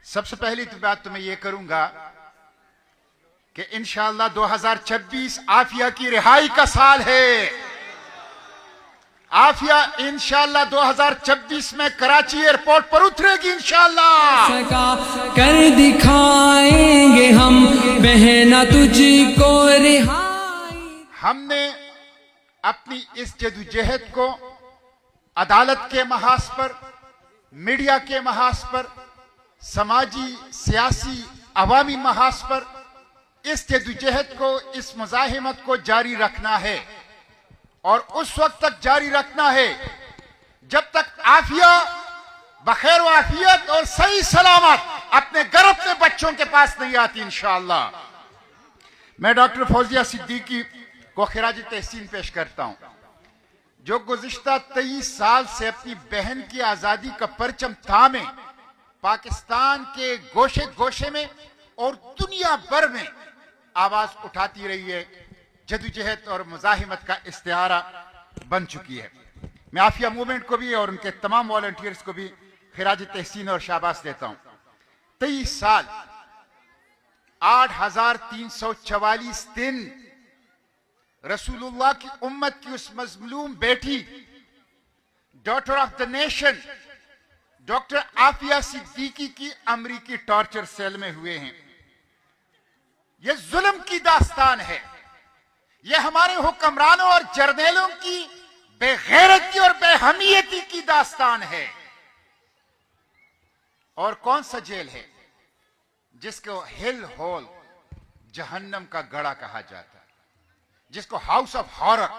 सबसे पहली तो बात तो मैं ये करूंगा कि इंशाअल्लाह 2026 आफिया की रिहाई का साल है। आफिया इंशाअल्लाह 2026 में कराची एयरपोर्ट पर उतरेगी इंशाअल्लाह। कर दिखाएंगे हम बहना तुझको रिहाई। हमने अपनी इस जदोजहद को अदालत के महाज पर, मीडिया के महाज पर, समाजी सियासी अवामी महाज पर इस जदोजहद को, इस मुजाहिमत को जारी रखना है और उस वक्त तक जारी रखना है जब तक आफिया बखैर व आफियत और सही सलामत अपने घर अपने बच्चों के पास नहीं आती इंशाअल्लाह। मैं डॉक्टर फौजिया सिद्दीकी को खिराज तहसीन पेश करता हूं, जो गुज़िश्ता 23 साल से अपनी बहन की आजादी का परचम थामे पाकिस्तान के गोशे गोशे में और दुनिया भर में आवाज उठाती रही है, जदोजहद और मुजाहिमत का इस्तिआरा बन चुकी है। मैं आफिया मूवमेंट को भी और उनके तमाम वॉलंटियर्स को भी खिराज तहसीन और शाबाश देता हूं। 23 साल 8344 दिन रसूलुल्लाह की उम्मत की उस मजलूम बेटी, daughter of the nation, doctor Aafia Siddiqui की अमरीकी टॉर्चर सेल में हुए हैं। यह जुल्म की दास्तान है, यह हमारे हुक्मरानों और जर्नेलों की बेगैरती और बेहमियती की दास्तान है। और कौन सा जेल है जिसको हिल होल, जहन्नम का गड़ा कहा जाता है, जिसको हाउस ऑफ हॉरर,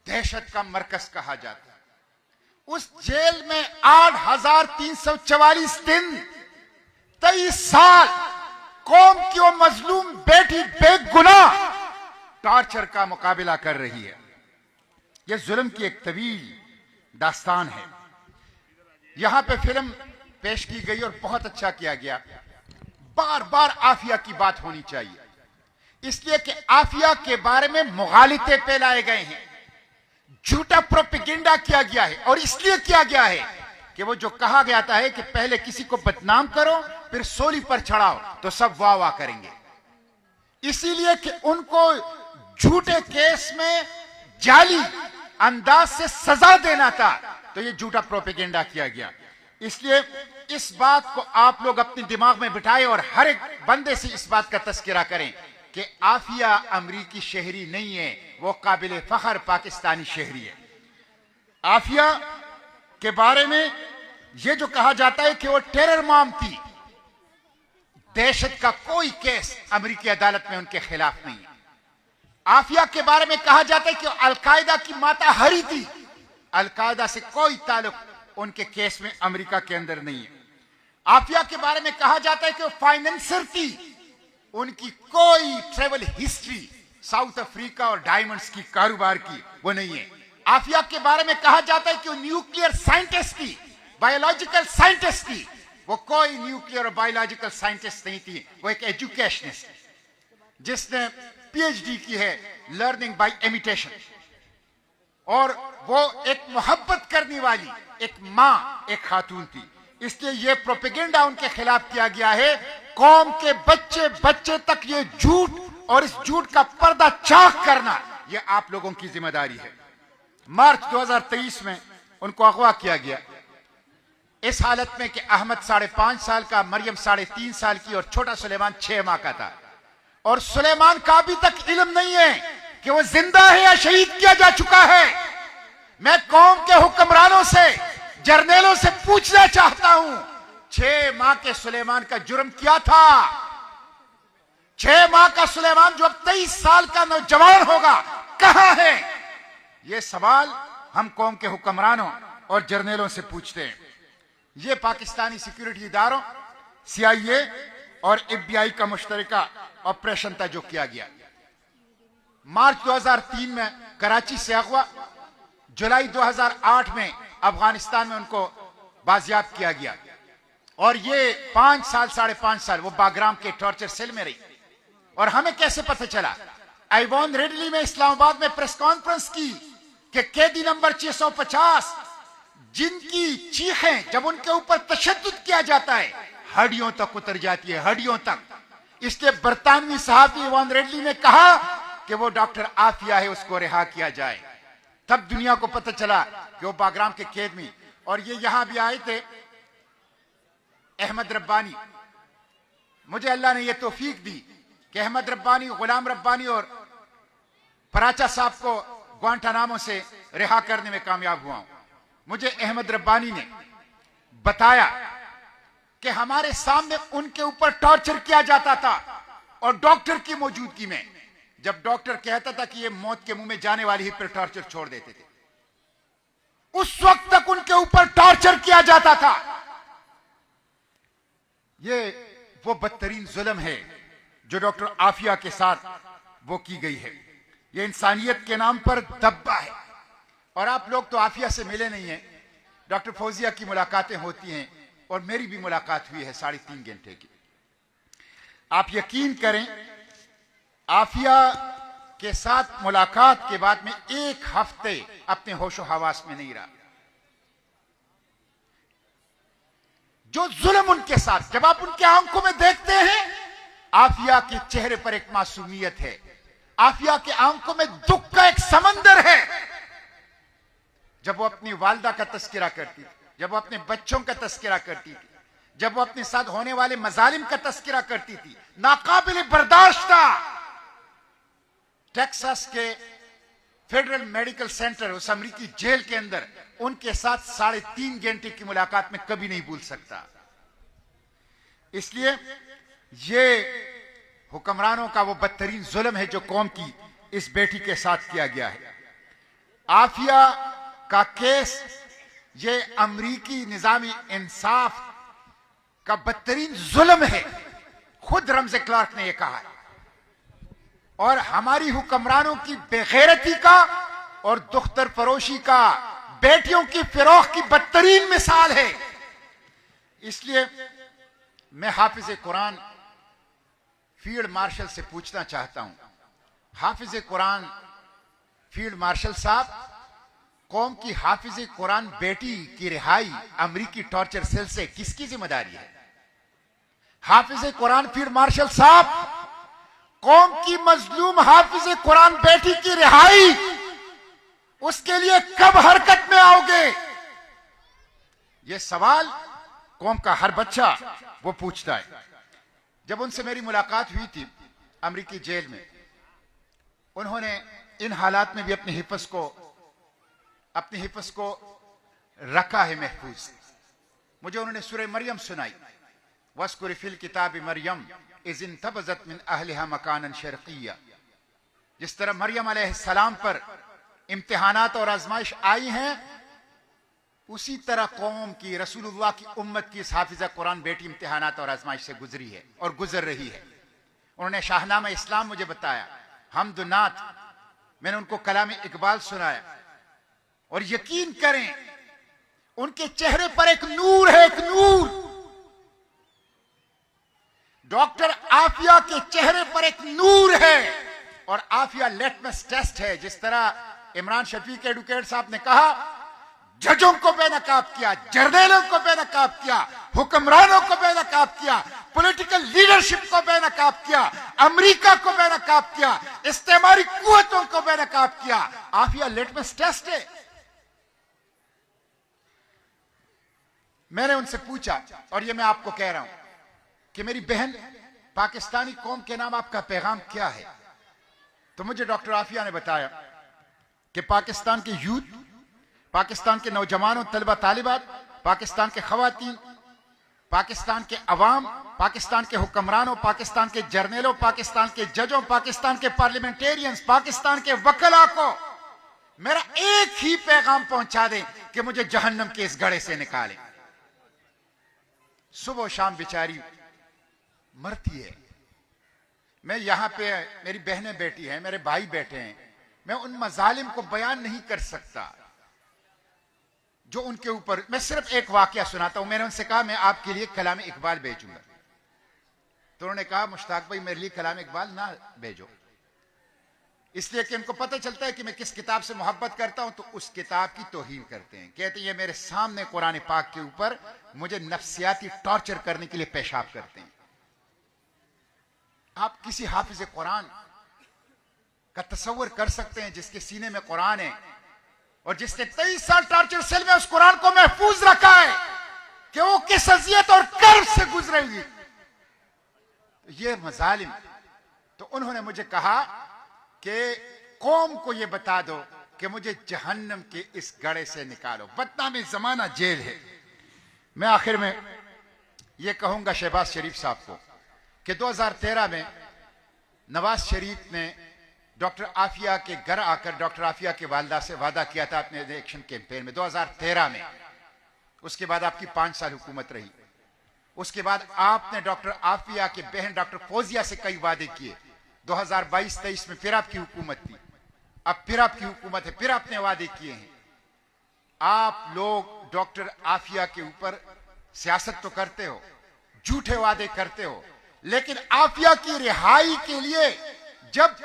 दहशत का मरकज कहा जाता है। उस जेल में 8344 दिन 23 साल कौम की वो मजलूम बेटी बेगुनाह टॉर्चर का मुकाबला कर रही है। यह जुल्म की एक तवील दास्तान है। यहां पे फिल्म पेश की गई और बहुत अच्छा किया गया। बार बार आफिया की बात होनी चाहिए, इसलिए कि आफिया के बारे में मुगालिते फैलाए गए हैं, झूठा प्रोपेगेंडा किया गया है। और इसलिए किया गया है कि वो जो कहा जाता है कि पहले किसी को बदनाम करो फिर सोली पर चढ़ाओ तो सब वाह वाह करेंगे, इसीलिए कि उनको झूठे केस में जाली अंदाज से सजा देना था, तो ये झूठा प्रोपेगेंडा किया गया। इसलिए इस बात को आप लोग अपने दिमाग में बिठाएं और हर एक बंदे से इस बात का तस्करा करें कि आफिया अमरीकी शहरी नहीं है, वो काबिल फख्र पाकिस्तानी शहरी है। आफिया के बारे में ये जो कहा जाता है कि वो टेरर मॉम थी, दहशत का कोई केस अमरीकी अदालत में उनके खिलाफ नहीं है। आफिया के बारे में कहा जाता है कि अलकायदा की माता हरी थी, अलकायदा से कोई ताल्लुक उनके केस में अमेरिका के अंदर नहीं है। आफिया के बारे में कहा जाता है कि वो फाइनेंसर थी, उनकी कोई ट्रेवल हिस्ट्री साउथ अफ्रीका और डायमंड्स की कारोबार की वो नहीं है। आफिया के बारे में कहा जाता है कि वो न्यूक्लियर साइंटिस्ट थी, बायोलॉजिकल साइंटिस्ट थी, वो कोई न्यूक्लियर और बायोलॉजिकल साइंटिस्ट नहीं थी, वो एक एजुकेशनिस्ट जिसने पीएचडी की है लर्निंग बाय इमिटेशन, और वो एक मोहब्बत करने वाली एक मां, एक खातून थी। इसलिए ये प्रोपेगेंडा उनके खिलाफ किया गया है। कौम के बच्चे बच्चे तक ये झूठ और इस झूठ का पर्दा चाक करना ये आप लोगों की जिम्मेदारी है। मार्च 2023 में उनको अगवा किया गया, इस हालत में कि अहमद 5.5 साल का, मरियम 3.5 साल की और छोटा सुलेमान 6 माह का था। और सुलेमान का अभी तक इल्म नहीं है कि वो जिंदा है या शहीद किया जा चुका है। मैं कौम के हुक्मरानों से, जर्नेलों से पूछना चाहता हूं, 6 माह के सुलेमान का जुर्म क्या था? 6 माह का सुलेमान जो अब 23 साल का नौजवान होगा, कहां है? ये सवाल हम कौम के हुक्मरानों और जर्नेलों से पूछते हैं। ये पाकिस्तानी सिक्योरिटी इदारों CIA और FBI का मुश्तरका ऑपरेशन था जो किया गया। मार्च 2003 में कराची से अगवा, जुलाई 2008 में अफगानिस्तान में उनको बाजियाब किया गया। और ये 5 साल 5.5 साल वो बागराम के टॉर्चर सेल में रही। और हमें कैसे पता चला? आइवॉन रेडली में इस्लामाबाद में प्रेस कॉन्फ्रेंस की कि कैदी नंबर 650 जिनकी चीखें जब उनके ऊपर तशद्दुद किया जाता है, हड्डियों तक उतर जाती है, हड्डियों तक। इसलिए बरतानवी सहाफी इवान रेडली ने कहा कि वो डॉक्टर आफिया है, उसको रिहा किया जाए। तब दुनिया को पता चला कि वो बागराम के कैद में, और ये यहां भी आए थे अहमद रब्बानी। मुझे अल्लाह ने यह तौफीक दी कि अहमद रब्बानी, गुलाम रब्बानी और पराचा साहब को ग्वांटानामो से रिहा करने में कामयाब हुआ हूं। मुझे अहमद रब्बानी ने बताया कि हमारे सामने उनके ऊपर टॉर्चर किया जाता था, और डॉक्टर की मौजूदगी में। जब डॉक्टर कहता था कि ये मौत के मुंह में जाने वाली ही, फिर टॉर्चर छोड़ देते थे। उस वक्त तक उनके ऊपर टॉर्चर किया जाता था। ये वो बदतरीन जुल्म है जो डॉक्टर आफिया के साथ वो की गई है। ये इंसानियत के नाम पर दब्बा है। और आप लोग तो आफिया से मिले नहीं हैं। डॉक्टर फौजिया की मुलाकातें होती हैं, और मेरी भी मुलाकात हुई है 3.5 घंटे की। आप यकीन करें, आफिया के साथ मुलाकात के बाद में 1 हफ्ते अपने होशो हवास में नहीं रहा। जो जुल्म उनके साथ, जब आप उनके आंखों में देखते हैं, आफिया के चेहरे पर एक मासूमियत है। आफिया के आंखों में दुख का एक समंदर है। जब वो अपनी वालदा का तस्करा करती थी, जब वो अपने बच्चों का तस्करा करती थी, जब वो अपने साथ होने वाले मजालिम का तस्करा करती थी, नाकाबिल बर्दाश्त था। टेक्सास के फेडरल मेडिकल सेंटर, उस अमरीकी जेल के अंदर उनके साथ 3.5 घंटे की मुलाकात में कभी नहीं भूल सकता। इसलिए ये हुक्मरानों का वो बदतरीन जुल्म है जो कौम की इस बेटी के साथ किया गया है। आफिया का केस ये अमरीकी निजामी इंसाफ का बदतरीन जुल्म है। खुद रमज़े क्लार्क ने यह कहा है। और हमारी हुक्मरानों की बेगैरती का और दुख्तर फरोशी का, बेटियों की फिरोख की बदतरीन मिसाल है। इसलिए मैं हाफिज कुरान फील्ड मार्शल से पूछना चाहता हूं, हाफिज कुरान फील्ड मार्शल साहब, कौम की हाफिज कुरान बेटी की रिहाई अमरीकी टॉर्चर सेल से किसकी जिम्मेदारी है? हाफिज कुरान फील्ड मार्शल साहब, कौम की मजलूम हाफिज कुरान बेटी की रिहाई, उसके लिए कब हरकत में आओगे? यह सवाल कौम का हर बच्चा वो पूछता है। जब उनसे मेरी मुलाकात हुई थी अमरीकी जेल में, उन्होंने इन हालात में भी अपनी हिफ्ज को रखा है महफूज। मुझे उन्होंने सूरह मरियम सुनाई, वस्कुर फिल किताब मरियम इज़ इंतबज़त मिन अहलिहा मकानन शर्क़िय्या। जिस तरह मरियम अलैहिस्सलाम पर इम्तिहानात और आजमाइश आई हैं, उसी तरह कौम की, रसूलुल्लाह की उम्मत की इस हाफिजा कुरान बेटी इम्तिहानात और आजमाइश से गुजरी है और गुजर रही है। उन्होंने शाहनामा इस्लाम मुझे बताया, हमदुन्नात, मैंने उनको कलाम इकबाल सुनाया, और यकीन करें उनके चेहरे पर एक नूर है, एक नूर। डॉक्टर आफिया के चेहरे पर एक नूर है, और आफिया लिटमस टेस्ट है। जिस तरह इमरान शफीक एडवोकेट साहब ने कहा, जजों को बेनकाब किया, जर्नैलों को बेनकाब किया, हुक्मरानों को बेनकाब किया, पॉलिटिकल लीडरशिप को बेनकाब किया, अमेरिका को बेनकाब किया, इस्तेमारी कुव्वतों को बेनकाब किया। आफिया लिटमस टेस्ट है। मैंने उनसे पूछा, और ये मैं आपको कह रहा हूं कि मेरी बहन, पाकिस्तानी कौम के नाम आपका पैगाम क्या है? तो मुझे डॉक्टर आफिया ने बताया कि पाकिस्तान के यूथ, पाकिस्तान के नौजवानों, तलबा तालिबात, पाकिस्तान के खवातीन, पाकिस्तान के अवाम, पाकिस्तान के हुक्मरानों, पाकिस्तान के जर्नैलों, पाकिस्तान के जजों, पाकिस्तान के पार्लियामेंटेरियंस, पाकिस्तान के वकला को मेरा एक ही पैगाम पहुंचा दें कि मुझे जहन्नम के इस गड़े से निकालें। सुबह शाम बेचारी मरती है। मैं यहां पे, मेरी बहनें बैठी हैं, मेरे भाई बैठे हैं, मैं उन मजालिम को बयान नहीं कर सकता जो उनके ऊपर। मैं सिर्फ एक वाकया सुनाता हूं। मैंने उनसे कहा, मैं आपके लिए कलाम इकबाल भेजूंगा। तो उन्होंने कहा, मुश्ताक भाई मेरे लिए कलाम इकबाल ना भेजो, इसलिए कि उनको पता चलता है कि मैं किस किताब से मोहब्बत करता हूं, तो उस किताब की तौहीन करते हैं। कहते हैं ये मेरे सामने कुरान पाक के ऊपर मुझे नफ्सियाती टॉर्चर करने के लिए पेशाब करते हैं। आप किसी हाफिज कुरान का तस्वर कर सकते हैं जिसके सीने में कुरान है और जिसने 23 साल टॉर्चर सेल में उस कुरान को महफूज रखा है कि वो किस अजियत और कर्ब से गुजरेगी। ये मजालिम, तो उन्होंने मुझे कहा कि कौम को ये बता दो कि मुझे जहन्नम के इस गड़े से निकालो, बदनामी जमाना जेल है। मैं आखिर में ये कहूंगा शहबाज शरीफ साहब को कि 2013 में नवाज शरीफ ने डॉक्टर आफिया के घर आकर डॉक्टर आफिया के वालदा से वादा किया था अपने इलेक्शन कैंपेन में 2013 में। उसके बाद आपकी 5 साल हुकूमत रही। उसके बाद आपने डॉक्टर आफिया के बहन डॉक्टर फौजिया से कई वादे किए। 2022-23 में फिर आपकी हुकूमत थी, अब फिर आपकी हुकूमत है, फिर आपने वादे किए हैं। आप लोग डॉक्टर आफिया के ऊपर सियासत तो करते हो, झूठे वादे करते हो, लेकिन आफिया की रिहाई के लिए जब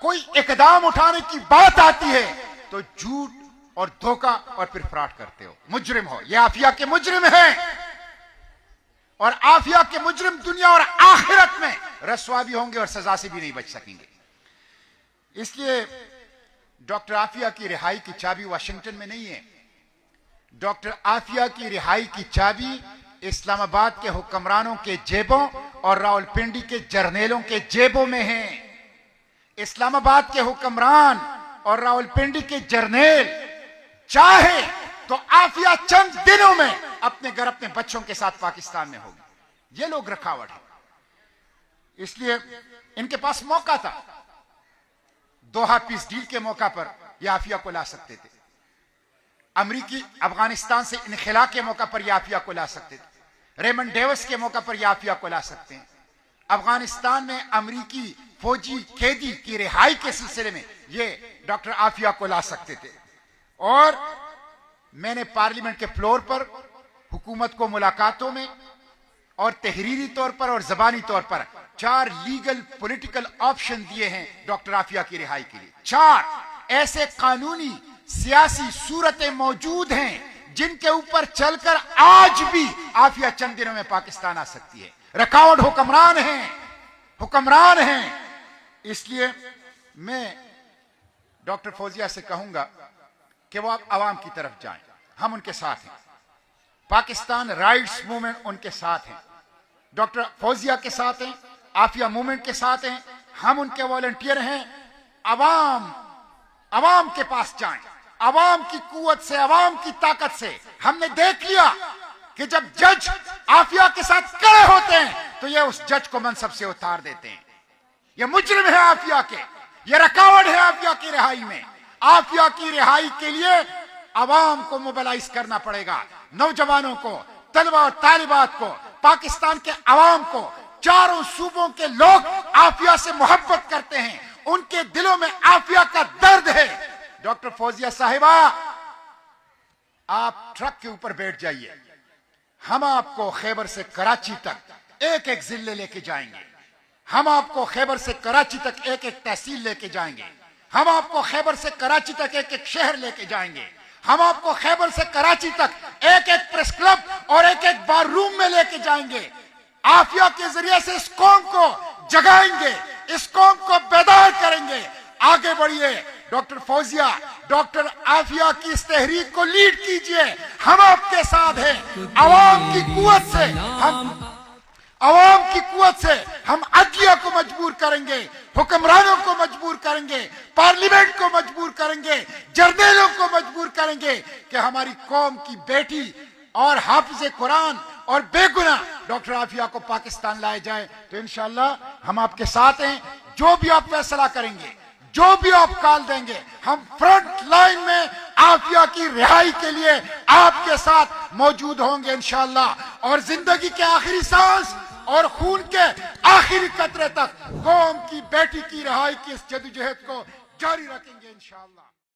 कोई इकदाम उठाने की बात आती है तो झूठ और धोखा और फिर फ्रॉड करते हो, मुजरिम हो। ये आफिया के मुजरिम हैं और आफिया के मुजरिम दुनिया और आखिरत में रसवा भी होंगे और सजा से भी नहीं बच सकेंगे। इसलिए डॉक्टर आफिया की रिहाई की चाबी वाशिंगटन में नहीं है। डॉक्टर आफिया की रिहाई की चाबी इस्लामाबाद के हुक्मरानों के जेबों और रावलपिंडी के जर्नेलों के जेबों में है। इस्लामाबाद के हुक्मरान और रावलपिंडी के जर्नेल चाहे तो आफिया चंद दिनों में अपने घर अपने बच्चों के साथ पाकिस्तान में होगी। ये लोग रखावट है, इसलिए इनके पास मौका था। दोहा पीस डील के मौका पर यह आफिया को ला सकते थे। अमरीकी अफगानिस्तान से इनखिला के मौका पर यह आफिया को ला सकते थे। रेमंड डेविस के मौका पर यह आफिया को ला सकते हैं। अफगानिस्तान में अमरीकी फौजी कैदी की रिहाई के सिलसिले में ये डॉक्टर आफिया को ला सकते थे। और मैंने पार्लियामेंट के फ्लोर पर हुकूमत को मुलाकातों में और तहरीरी तौर पर और जबानी तौर पर 4 लीगल पॉलिटिकल ऑप्शन दिए हैं डॉक्टर आफिया की रिहाई के लिए। 4 ऐसे कानूनी सियासी सूरतें मौजूद हैं जिनके ऊपर चलकर आज भी आफिया चंद दिनों में पाकिस्तान आ सकती है। रकावट हुक्मरान हैं। इसलिए मैं डॉक्टर फौजिया से कहूंगा कि वो आप आवाम की तरफ जाएं, हम उनके साथ हैं। पाकिस्तान राइट्स मूवमेंट उनके साथ हैं, डॉक्टर फौजिया के साथ हैं, आफिया मूवमेंट के साथ हैं, हम उनके वॉलंटियर हैं। अवाम के पास जाएं, अवाम की कुव्वत से, अवाम की ताकत से। हमने देख लिया कि जब जज आफिया के साथ खड़े होते हैं तो ये उस जज को मनसब से उतार देते हैं। ये मुजरिम है आफिया के, ये रकावट है आफिया की रिहाई में। आफिया की रिहाई के लिए अवाम को मोबिलाइज करना पड़ेगा, नौजवानों को, तलबा और तालिबात को, पाकिस्तान के अवाम को। चारों सूबों के लोग आफिया से मोहब्बत करते हैं, उनके दिलों में आफिया का दर्द है। डॉक्टर फौजिया साहिबा, आप ट्रक के ऊपर बैठ जाइए, हम आपको खैबर से कराची तक एक एक जिले लेके जाएंगे। हम आपको खैबर से कराची तक एक एक तहसील लेके जाएंगे। हम आपको खैबर से कराची तक एक एक शहर लेके जाएंगे। हम आपको खैबर से कराची तक एक एक प्रेस क्लब और एक एक बार रूम में लेके जाएंगे। आफिया के जरिए से इस कौम को जगाएंगे, इस कौम को बेदार करेंगे। आगे बढ़िए डॉक्टर फौजिया, डॉक्टर आफिया की इस तहरीक को लीड कीजिए, हम आपके साथ हैं। अवाम की कुव्वत से हम अदलिया को मजबूर करेंगे, हुक्मरानों को मजबूर करेंगे, पार्लियामेंट को मजबूर करेंगे, जर्नेलों को मजबूर करेंगे कि हमारी कौम की बेटी और हाफिज कुरान और बेगुनाह डॉक्टर आफिया को पाकिस्तान लाया जाए। तो इंशाअल्लाह हम आपके साथ हैं। जो भी आप फैसला करेंगे, जो भी आप कॉल देंगे, हम फ्रंट लाइन में आफिया की रिहाई के लिए आपके साथ मौजूद होंगे इंशाअल्लाह। और जिंदगी के आखिरी सांस और खून के आखिरी कतरे तक कौम की बेटी की रिहाई की इस जदोजहद को जारी रखेंगे इंशाअल्लाह।